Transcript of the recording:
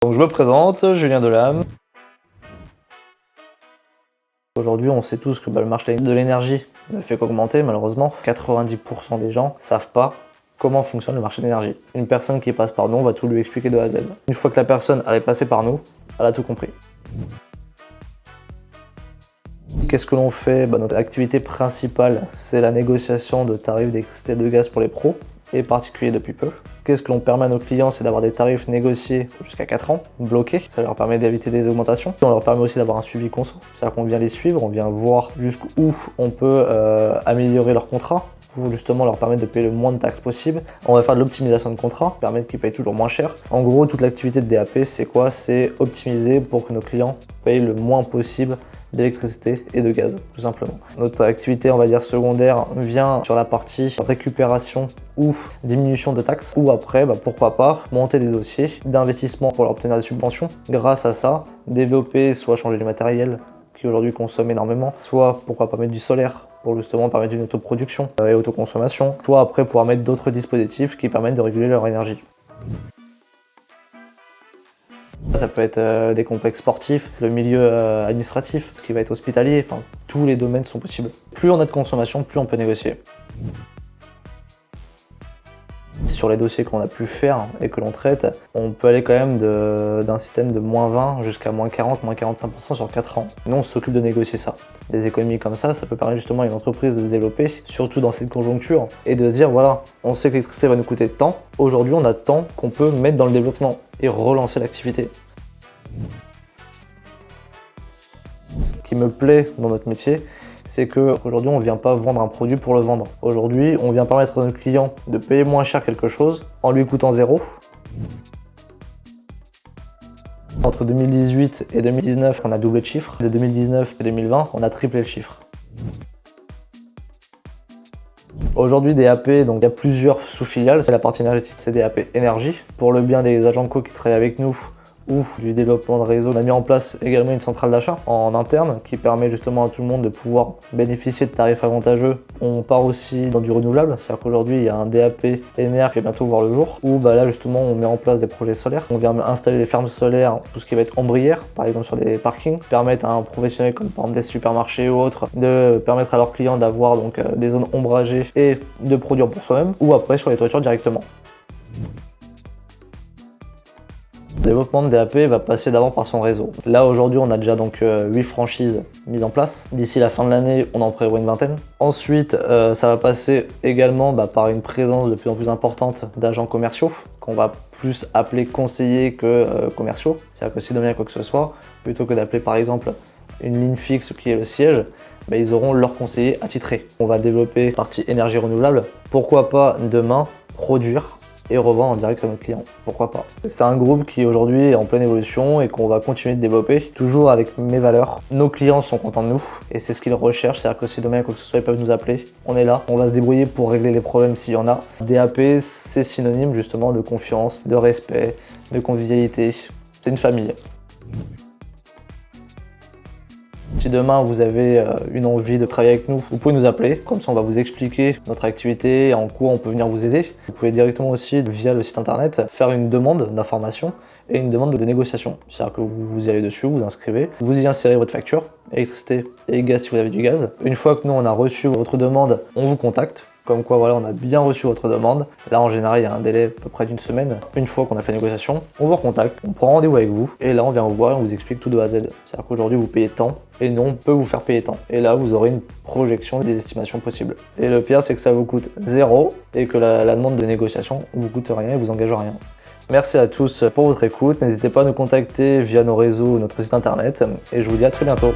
Donc je me présente, Julien Delame. Aujourd'hui, on sait tous que le marché de l'énergie ne fait qu'augmenter, malheureusement. 90% des gens ne savent pas comment fonctionne le marché de l'énergie. Une personne qui passe par nous, on va tout lui expliquer de A à Z. Une fois que la personne est passée par nous, elle a tout compris. Qu'est-ce que l'on fait? Notre activité principale, c'est la négociation de tarifs d'électricité et de gaz pour les pros et particuliers depuis peu. Qu'est-ce que l'on permet à nos clients? C'est d'avoir des tarifs négociés jusqu'à 4 ans, bloqués. Ça leur permet d'éviter des augmentations. On leur permet aussi d'avoir un suivi conso. C'est-à-dire qu'on vient les suivre, on vient voir jusqu'où on peut améliorer leur contrat pour justement leur permettre de payer le moins de taxes possible. On va faire de l'optimisation de contrat, permettre qu'ils payent toujours moins cher. En gros, toute l'activité de DAP, c'est quoi? C'est optimiser pour que nos clients payent le moins possible d'électricité et de gaz, tout simplement. Notre activité, on va dire secondaire, vient sur la partie récupération ou diminution de taxes, ou après, pourquoi pas, monter des dossiers d'investissement pour leur obtenir des subventions. Grâce à ça, développer, soit changer du matériel qui aujourd'hui consomme énormément, soit pourquoi pas mettre du solaire pour justement permettre une autoproduction et autoconsommation, soit après pouvoir mettre d'autres dispositifs qui permettent de réguler leur énergie. Ça peut être des complexes sportifs, le milieu administratif, ce qui va être hospitalier, enfin tous les domaines sont possibles. Plus on a de consommation, plus on peut négocier. Sur les dossiers qu'on a pu faire et que l'on traite, on peut aller quand même d'un système de moins 20 jusqu'à moins 40, moins 45% sur 4 ans. Nous, on s'occupe de négocier ça. Des économies comme ça peut permettre justement à une entreprise de se développer, surtout dans cette conjoncture, et de se dire voilà, on sait que l'électricité va nous coûter tant, aujourd'hui on a tant qu'on peut mettre dans le développement et relancer l'activité. Ce qui me plaît dans notre métier, c'est qu'aujourd'hui on ne vient pas vendre un produit pour le vendre. Aujourd'hui, on vient permettre à notre client de payer moins cher quelque chose en lui coûtant zéro. Entre 2018 et 2019, on a doublé de chiffre. De 2019 et 2020, on a triplé le chiffre. Aujourd'hui, DAP, donc il y a plusieurs sous-filiales. C'est la partie énergétique, c'est DAP Énergie. Pour le bien des agents co qui travaillent avec nous, ou du développement de réseau. On a mis en place également une centrale d'achat en interne qui permet justement à tout le monde de pouvoir bénéficier de tarifs avantageux. On part aussi dans du renouvelable, c'est-à-dire qu'aujourd'hui il y a un DAP Énergie qui va bientôt voir le jour, où là justement on met en place des projets solaires. On vient installer des fermes solaires, tout ce qui va être ombrière, par exemple sur des parkings, permettre à un professionnel comme par exemple des supermarchés ou autres, de permettre à leurs clients d'avoir donc des zones ombragées et de produire pour soi-même, ou après sur les toitures directement. Le développement de DAP va passer d'abord par son réseau. Là aujourd'hui on a déjà donc 8 franchises mises en place. D'ici la fin de l'année on en prévoit une vingtaine. Ensuite ça va passer également par une présence de plus en plus importante d'agents commerciaux qu'on va plus appeler conseillers que commerciaux. C'est-à-dire que si demain il y a quoi que ce soit, plutôt que d'appeler par exemple une ligne fixe qui est le siège, ils auront leur conseiller attitré. On va développer la partie énergie renouvelable. Pourquoi pas demain produire et revendre en direct à nos clients, pourquoi pas. C'est un groupe qui aujourd'hui est en pleine évolution et qu'on va continuer de développer, toujours avec mes valeurs. Nos clients sont contents de nous et c'est ce qu'ils recherchent, c'est-à-dire que si demain quoi que ce soit ils peuvent nous appeler, on est là, on va se débrouiller pour régler les problèmes s'il y en a. DAP c'est synonyme justement de confiance, de respect, de convivialité, c'est une famille. Si demain vous avez une envie de travailler avec nous, vous pouvez nous appeler, comme ça on va vous expliquer notre activité et en quoi on peut venir vous aider. Vous pouvez directement aussi, via le site internet, faire une demande d'information et une demande de négociation. C'est-à-dire que vous y allez dessus, vous inscrivez, vous y insérez votre facture, électricité et gaz si vous avez du gaz. Une fois que nous on a reçu votre demande, on vous contacte. Comme quoi voilà, on a bien reçu votre demande. Là en général il y a un délai à peu près d'une semaine. Une fois qu'on a fait la négociation, on vous recontacte, on prend rendez-vous avec vous et là on vient vous voir et on vous explique tout de A à Z. C'est-à-dire qu'aujourd'hui vous payez tant et nous on peut vous faire payer tant. Et là vous aurez une projection des estimations possibles. Et le pire c'est que ça vous coûte zéro et que la demande de négociation vous coûte rien et vous engage rien. Merci à tous pour votre écoute. N'hésitez pas à nous contacter via nos réseaux, notre site internet et je vous dis à très bientôt.